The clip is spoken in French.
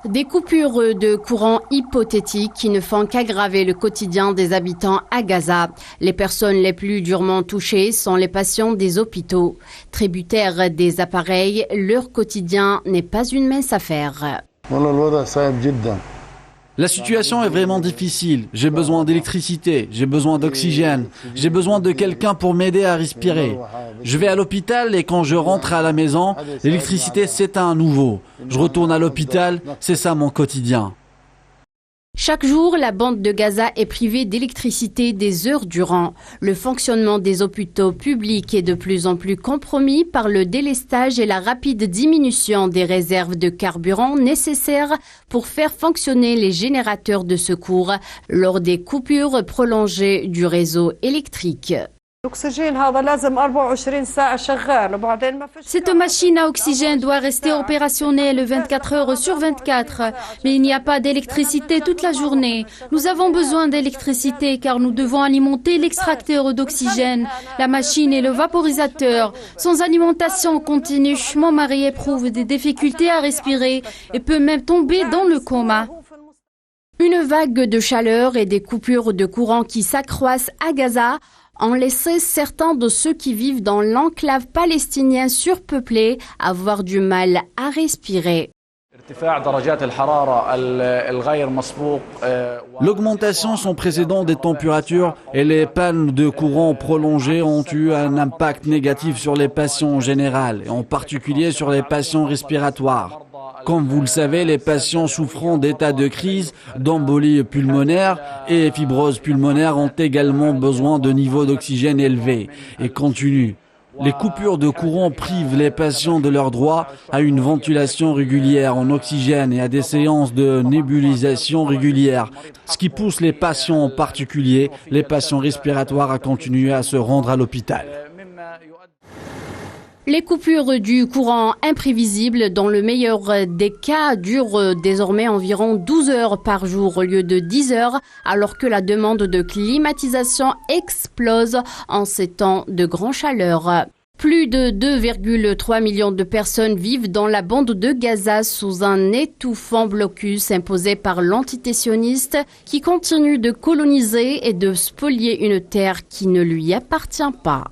Des coupures de courant hypothétiques qui ne font qu'aggraver le quotidien des habitants à Gaza. Les personnes les plus durement touchées sont les patients des hôpitaux. Tributaires des appareils, leur quotidien n'est pas une mince affaire. La situation est vraiment difficile. J'ai besoin d'électricité, j'ai besoin d'oxygène, j'ai besoin de quelqu'un pour m'aider à respirer. Je vais à l'hôpital et quand je rentre à la maison, l'électricité s'éteint à nouveau. Je retourne à l'hôpital, c'est ça mon quotidien. Chaque jour, la bande de Gaza est privée d'électricité des heures durant. Le fonctionnement des hôpitaux publics est de plus en plus compromis par le délestage et la rapide diminution des réserves de carburant nécessaires pour faire fonctionner les générateurs de secours lors des coupures prolongées du réseau électrique. Cette machine à oxygène doit rester opérationnelle 24 heures sur 24, mais il n'y a pas d'électricité toute la journée. Nous avons besoin d'électricité car nous devons alimenter l'extracteur d'oxygène, la machine et le vaporisateur. Sans alimentation continue, mon mari éprouve des difficultés à respirer et peut même tomber dans le coma. Une vague de chaleur et des coupures de courant qui s'accroissent à Gaza ont laissé certains de ceux qui vivent dans l'enclave palestinienne surpeuplée avoir du mal à respirer. L'augmentation sans précédent des températures et les pannes de courant prolongées ont eu un impact négatif sur les patients en général, et en particulier sur les patients respiratoires. Comme vous le savez, les patients souffrant d'états de crise, d'embolie pulmonaire et fibrose pulmonaire ont également besoin de niveaux d'oxygène élevés et continus. Les coupures de courant privent les patients de leur droit à une ventilation régulière en oxygène et à des séances de nébulisation régulières, ce qui pousse les patients en particulier, les patients respiratoires, à continuer à se rendre à l'hôpital. Les coupures du courant imprévisibles, dans le meilleur des cas, durent désormais environ 12 heures par jour au lieu de 10 heures, alors que la demande de climatisation explose en ces temps de grande chaleur. Plus de 2,3 millions de personnes vivent dans la bande de Gaza sous un étouffant blocus imposé par l'entité sioniste qui continue de coloniser et de spolier une terre qui ne lui appartient pas.